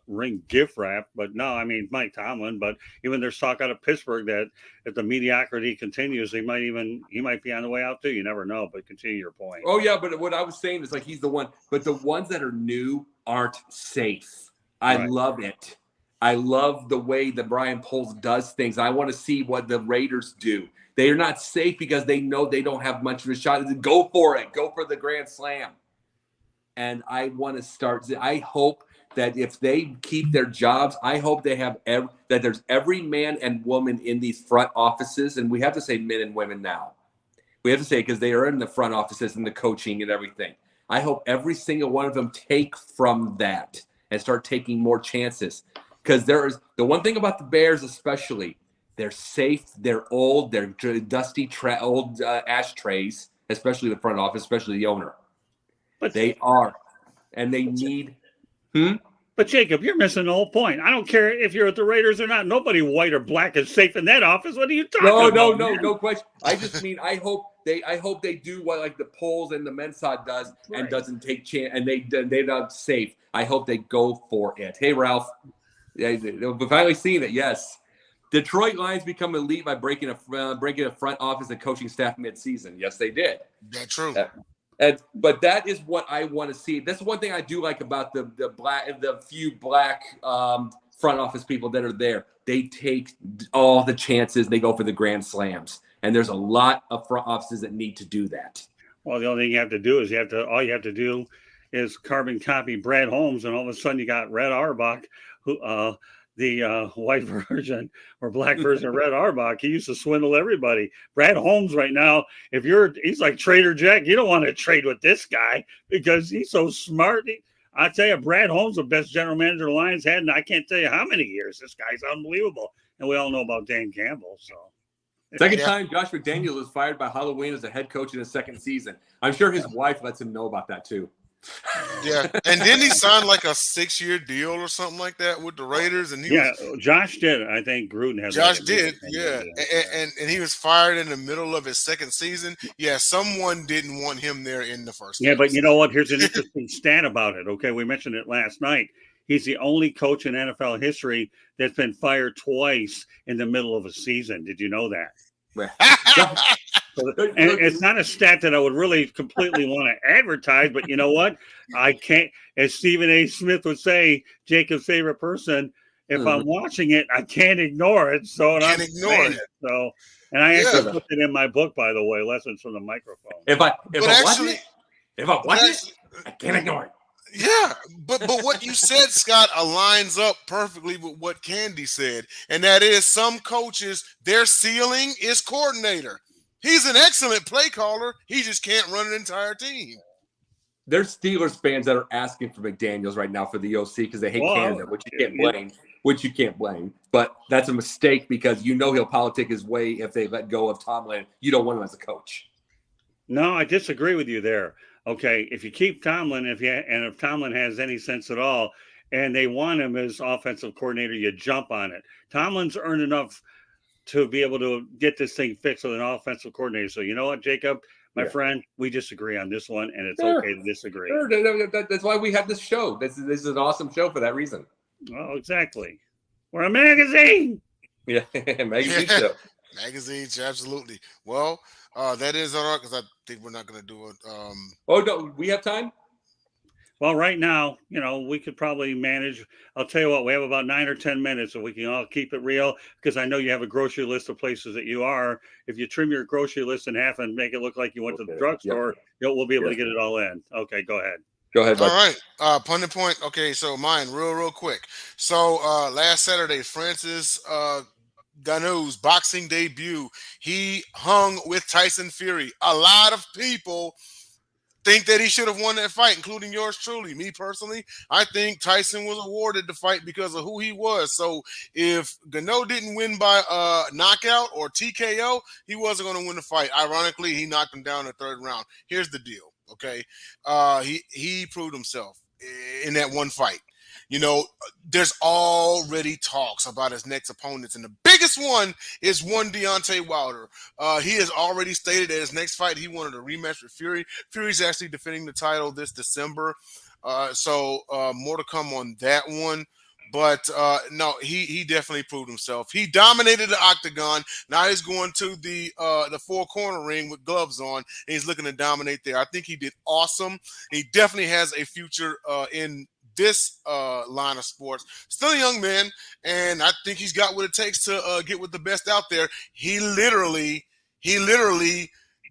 ring gift wrap, but no, I mean Mike Tomlin. But even there's talk out of Pittsburgh that if the mediocrity continues, he might be on the way out too. You never know. But continue your point. Oh yeah, but what I was saying is like he's the one, but the ones that are new aren't safe. I love it. I love the way that Brian Poles does things. I want to see what the Raiders do. They are not safe because they know they don't have much of a shot. Go for it. Go for the grand slam. And I want to start. I hope that if they keep their jobs, I hope they have that there's every man and woman in these front offices. And we have to say men and women now. We have to say because they are in the front offices and the coaching and everything. I hope every single one of them take from that and start taking more chances. Because there is the one thing about the Bears, especially, they're safe, they're old, they're dusty, old ashtrays, especially the front office, especially the owner. But they are, and they need. But Jacob, you're missing the whole point. I don't care if you're at the Raiders or not. Nobody white or black is safe in that office. What are you talking about? No question. I just mean I hope they do what like the Poles and the Mensah does and doesn't take chance and they're not safe. I hope they go for it. Hey Ralph, we've finally seen it. Yes. Detroit Lions become elite by breaking a front office and coaching staff mid-season. Yes, they did. That's true. But that is what I want to see. That's one thing I do like about the few black front office people that are there. They take all the chances. They go for the grand slams, and there's a lot of front offices that need to do that. Well, the only thing you have to do is all you have to do is carbon copy Brad Holmes, and all of a sudden you got Red Auerbach, who the white version or black version of Red Auerbach. He used to swindle everybody. Brad Holmes right now, he's like Trader Jack. You don't want to trade with this guy because he's so smart. I tell you, Brad Holmes, the best general manager the Lions had, and I can't tell you how many years. This guy's unbelievable. And we all know about Dan Campbell. So second time Josh McDaniels was fired by Halloween as a head coach in his second season. I'm sure his wife lets him know about that too. Yeah, and didn't he sign like a 6-year deal or something like that with the Raiders? And Josh did. I think Gruden has. Josh did, yeah, and he was fired in the middle of his second season. Yeah, someone didn't want him there in the first. Yeah, but you know what? Here's an interesting stat about it. Okay, we mentioned it last night. He's the only coach in NFL history that's been fired twice in the middle of a season. Did you know that? And it's not a stat that I would really completely want to advertise, but you know what? I can't, as Stephen A. Smith would say, Jacob's favorite person, if I'm watching it, I can't ignore it. So and I actually put it in my book, by the way, Lessons from the Microphone. If I watch it, I can't ignore it. Yeah, but what you said, Scott, aligns up perfectly with what Candy said, and that is some coaches, their ceiling is coordinator. He's an excellent play caller. He just can't run an entire team. There's Steelers fans that are asking for McDaniels right now for the OC because they hate Canada, which you can't blame. But that's a mistake because he'll politic his way if they let go of Tomlin. You don't want him as a coach. No, I disagree with you there. Okay, if you keep Tomlin, if Tomlin has any sense at all, and they want him as offensive coordinator, you jump on it. Tomlin's earned enough to be able to get this thing fixed with an offensive coordinator. So you know what, Jacob, my friend, we disagree on this one, and it's okay to disagree. Sure. That's why we have this show. This is an awesome show for that reason. Oh, exactly. We're a magazine. Yeah, magazine show. Magazines, absolutely. Well, that is all right because I think we're not going to do it. Oh no, we have time. Well, right now, we could probably manage. I'll tell you what, we have about 9 or 10 minutes, so we can all keep it real because I know you have a grocery list of places that you are. If you trim your grocery list in half and make it look like you went to the drugstore, we'll be able to get it all in. Okay, go ahead. Go ahead, bud. All right. Pundit point. Okay, so mine real quick. So last Saturday, Francis Ngannou's boxing debut, he hung with Tyson Fury. A lot of people think that he should have won that fight, including yours truly. Me personally, I think Tyson was awarded the fight because of who he was. So if Ngannou didn't win by knockout or TKO, he wasn't going to win the fight. Ironically, he knocked him down in the third round. Here's the deal, okay? He proved himself in that one fight. You know, there's already talks about his next opponents, and the biggest one is one Deontay Wilder. He has already stated that his next fight, he wanted a rematch with Fury. Fury's actually defending the title this December, so more to come on that one. But no, he definitely proved himself. He dominated the octagon. Now he's going to the four-corner ring with gloves on, and he's looking to dominate there. I think he did awesome. He definitely has a future in this line of sports. Still a young man, and I think he's got what it takes to get with the best out there. He literally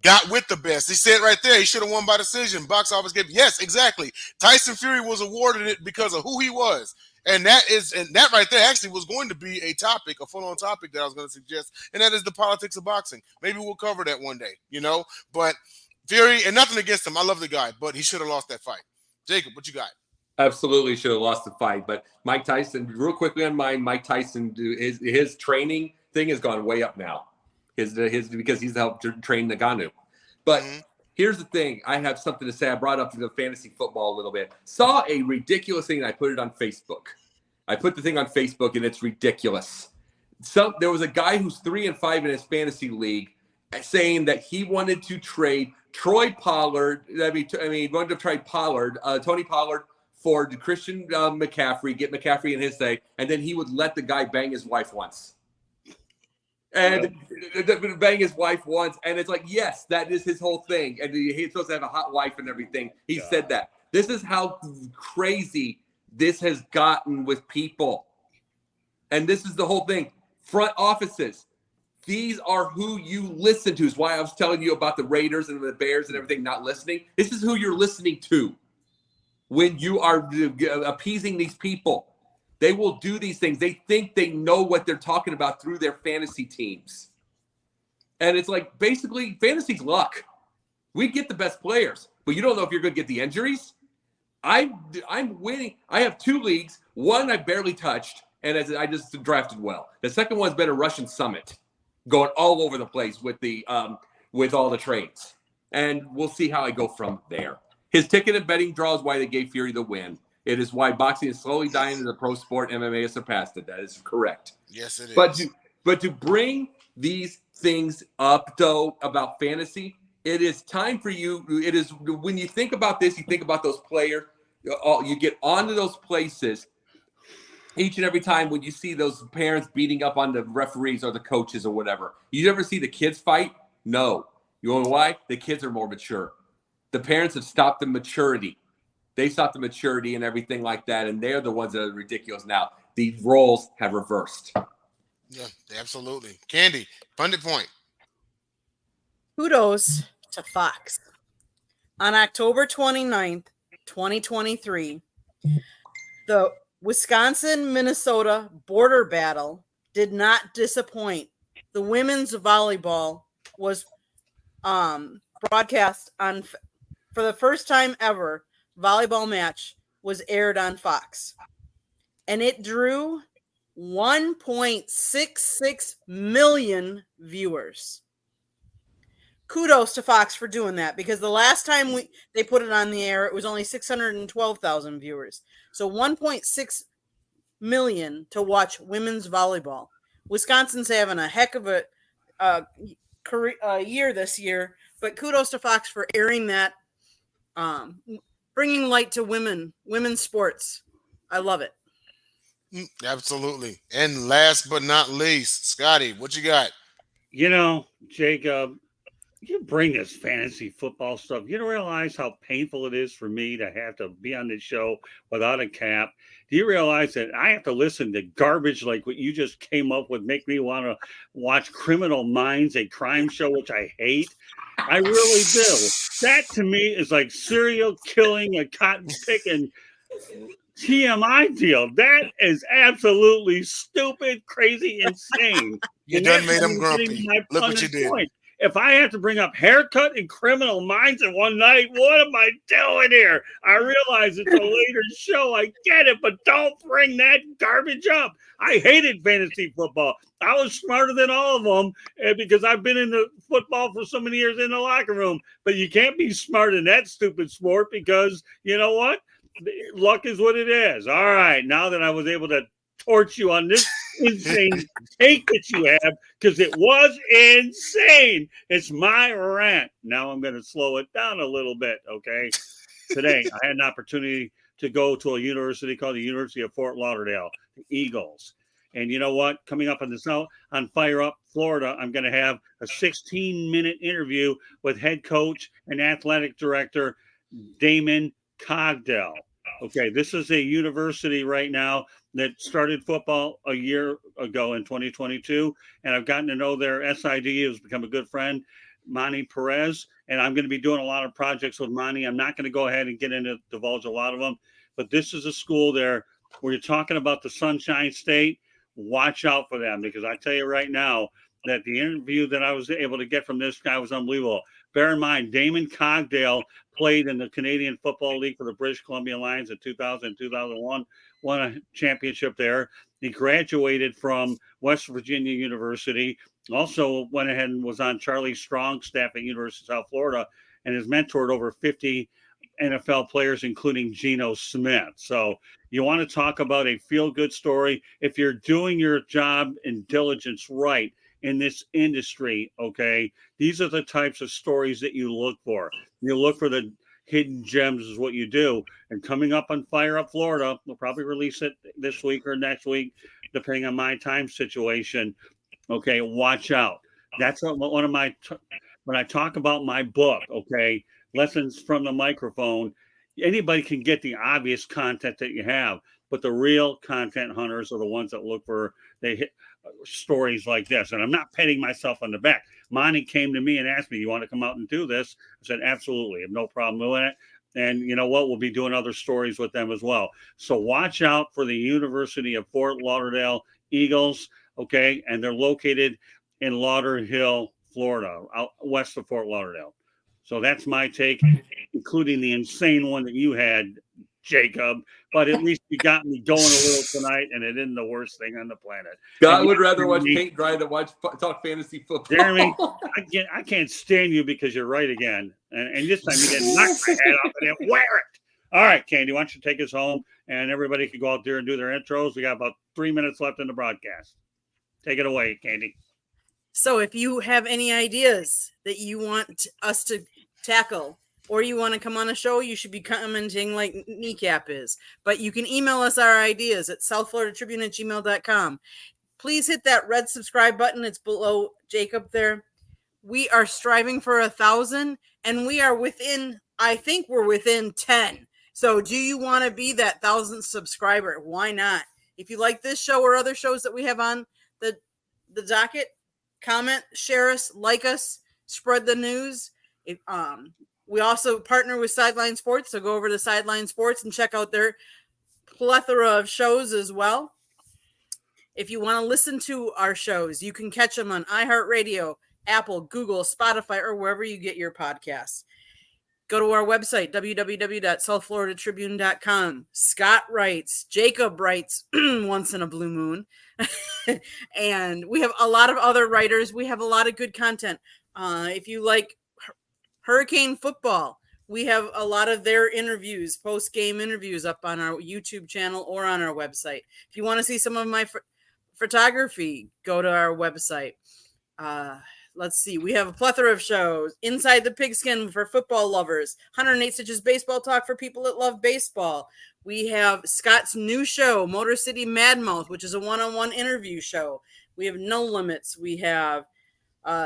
got with the best. He said right there, he should have won by decision. Box office gave, yes, exactly. Tyson Fury was awarded it because of who he was. And that right there actually was going to be a topic, a full-on topic that I was going to suggest, and that is the politics of boxing. Maybe we'll cover that one day, you know. But Fury, and nothing against him, I love the guy, but he should have lost that fight. Jacob, what you got? Absolutely should have lost the fight. But Mike Tyson, real quickly on mine, Mike Tyson, his training thing has gone way up now. His because he's helped train Ngannou. But here's the thing. I have something to say. I brought up the fantasy football a little bit. Saw a ridiculous thing, and I put it on Facebook. I put the thing on Facebook, and it's ridiculous. So there was a guy who's 3-5 in his fantasy league saying that he wanted to trade Troy Pollard. Wanted to trade Pollard, Tony Pollard, for Christian McCaffrey, get McCaffrey in his day, and then he would let the guy bang his wife once. And bang his wife once, and it's like, yes, that is his whole thing. And he's supposed to have a hot wife and everything. He said that. This is how crazy this has gotten with people. And this is the whole thing. Front offices. These are who you listen to. Is why I was telling you about the Raiders and the Bears and everything not listening. This is who you're listening to. When you are appeasing these people, they will do these things. They think they know what they're talking about through their fantasy teams. And it's like, basically, fantasy's luck. We get the best players, but you don't know if you're going to get the injuries. I'm winning. I have 2 leagues. One I barely touched, and I just drafted well. The second one's been a Russian summit, going all over the place with with all the trades. And we'll see how I go from there. His ticket and betting draw is why they gave Fury the win. It is why boxing is slowly dying as a pro sport. MMA has surpassed it. That is correct. Yes, it is. But to bring these things up, though, about fantasy, it is time for you. It is when you think about this, you think about those players. You get onto those places each and every time when you see those parents beating up on the referees or the coaches or whatever. You ever see the kids fight? No. You know why? The kids are more mature. The parents have stopped the maturity. They stopped the maturity and everything like that, and they're the ones that are ridiculous now. The roles have reversed. Yeah, absolutely. Candy, Pundit point. Kudos to Fox. On October 29th, 2023, the Wisconsin-Minnesota border battle did not disappoint. The women's volleyball was broadcast on, for the first time ever, volleyball match was aired on Fox. And it drew 1.66 million viewers. Kudos to Fox for doing that, because the last time they put it on the air, it was only 612,000 viewers. So 1.6 million to watch women's volleyball. Wisconsin's having a heck of a year this year, but kudos to Fox for airing that, bringing light to women's sports. I love it. Absolutely. And last but not least, Scotty, what you got? You know, Jacob, you bring this fantasy football stuff. You don't realize how painful it is for me to have to be on this show without a cap. Do you realize that I have to listen to garbage like what you just came up with, make me want to watch Criminal Minds, a crime show, which I hate? I really do. That to me is like serial killing, a cotton picking TMI deal. That is absolutely stupid, crazy, insane. You done made them grumpy. Look what you did. Point. If I have to bring up haircut and Criminal Minds in one night, what am I doing here? I realize it's a later show. I get it, but don't bring that garbage up. I hated fantasy football. I was smarter than all of them because I've been in the football for so many years in the locker room. But you can't be smart in that stupid sport because you know what? Luck is what it is. All right, now that I was able to torch you on this insane take that you have, because it was insane. It's my rant. Now I'm going to slow it down a little bit, okay? Today, I had an opportunity to go to a university called the University of Fort Lauderdale, the Eagles. And you know what? Coming up on the South, on Fire Up Florida, I'm going to have a 16-minute interview with head coach and athletic director Damon Cogdell. Okay, this is a university right now that started football a year ago in 2022, and I've gotten to know their SID, who's become a good friend, Monty Perez, and I'm going to be doing a lot of projects with Monty. I'm not going to go ahead and divulge a lot of them, but this is a school there where you're talking about the Sunshine State. Watch out for them, because I tell you right now that the interview that I was able to get from this guy was unbelievable. Bear in mind, Damon Cogdell played in the Canadian Football League for the British Columbia Lions in 2000 and 2001, won a championship there. He graduated from West Virginia University, also went ahead and was on Charlie Strong's staff at University of South Florida, and has mentored over 50 NFL players, including Geno Smith. So you want to talk about a feel-good story. If you're doing your job in diligence right in this industry, okay, these are the types of stories that you look for. You look for the hidden gems is what you do. And coming up on Fire Up Florida, we'll probably release it this week or next week, depending on my time situation. Okay, watch out. That's one of my, when I talk about my book, okay, Lessons from the Microphone, anybody can get the obvious content that you have, but the real content hunters are the ones that look for, they hit stories like this. And I'm not patting myself on the back. Monty came to me and asked me, you want to come out and do this? I said, absolutely. I have no problem doing it. And you know what? We'll be doing other stories with them as well. So watch out for the University of Fort Lauderdale Eagles, okay? And they're located in Lauderhill, Florida, out west of Fort Lauderdale. So that's my take, including the insane one that you had, Jacob. But at least you got me going a little tonight, and it isn't the worst thing on the planet. God would rather watch paint dry than talk fantasy football. Jeremy, I can't stand you because you're right again. And this time you didn't knock my head off and then wear it. All right, Candy, why don't you take us home, and everybody can go out there and do their intros. We got about 3 minutes left in the broadcast. Take it away, Candy. So if you have any ideas that you want us to tackle, or you want to come on a show, you should be commenting like Kneecap is. But you can email us our ideas at southfloridatribune@gmail.com. Please hit that red subscribe button. It's below Jacob there. We are striving for 1,000, and we are within, I think we're within 10. So do you want to be that 1,000th subscriber? Why not? If you like this show or other shows that we have on the docket, comment, share us, like us, spread the news. We also partner with Sideline Sports, so go over to Sideline Sports and check out their plethora of shows as well. If you want to listen to our shows, you can catch them on iHeartRadio, Apple, Google, Spotify, or wherever you get your podcasts. Go to our website, www.southfloridatribune.com. Scott writes, Jacob writes once in a blue moon. And we have a lot of other writers. We have a lot of good content. If you like Hurricane football, we have a lot of their interviews, post-game interviews up on our YouTube channel or on our website. If you want to see some of my photography, go to our website. Let's see. We have a plethora of shows. Inside the Pigskin for football lovers. 108 Stitches Baseball Talk for people that love baseball. We have Scott's new show, Motor City Madmouth, which is a one-on-one interview show. We have No Limits. We have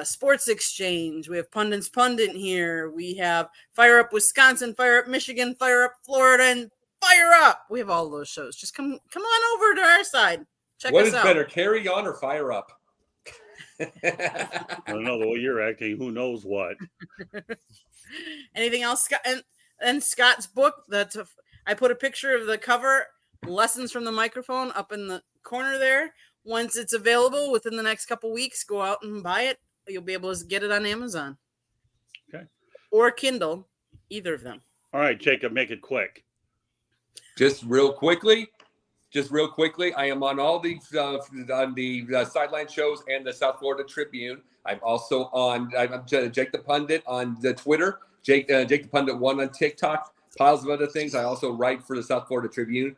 Sports Exchange. We have Pundit's Pundit here. We have Fire Up Wisconsin, Fire Up Michigan, Fire Up Florida, and Fire Up. We have all those shows. Just come on over to our side. Check what us is out. better, Carry On or Fire Up? I don't know the way you're acting. Who knows what? Anything else, Scott? And Scott's book. I put a picture of the cover, Lessons from the Microphone, up in the corner there. Once it's available within the next couple weeks, go out and buy it. You'll be able to get it on Amazon. Okay. Or Kindle, either of them. All right, Jacob, make it quick. Just real quickly, I am on all these on the sideline shows and the South Florida Tribune. I'm also on Jake the Pundit on the Twitter, Jake the Pundit 1 on TikTok, piles of other things. I also write for the South Florida Tribune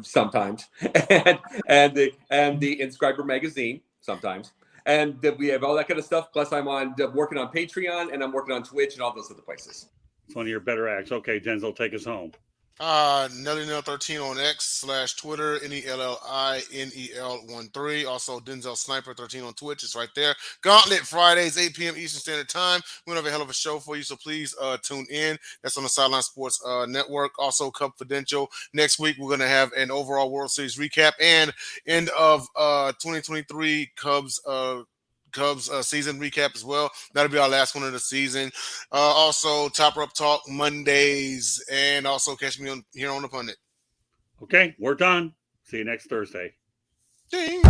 sometimes, and the Inscriber magazine sometimes, and we have all that kind of stuff. Plus, I'm working on Patreon, and I'm working on Twitch and all those other places. It's one of your better acts. Okay, Denzel, take us home. Nelly13 on X/Twitter, NELLINEL13. Also, Denzel Sniper 13 on Twitch. It's right there. Gauntlet Fridays, 8 p.m. Eastern Standard Time. We're gonna have a hell of a show for you, so please tune in. That's on the Sideline Sports Network. Also, Confidential. Next week, we're gonna have an overall World Series recap and end of 2023 Cubs season recap as well. That'll be our last one of the season. Also, Top Up Talk Mondays, and also catch me here on the Pundit. Okay, we're done. See you next Thursday. Ding.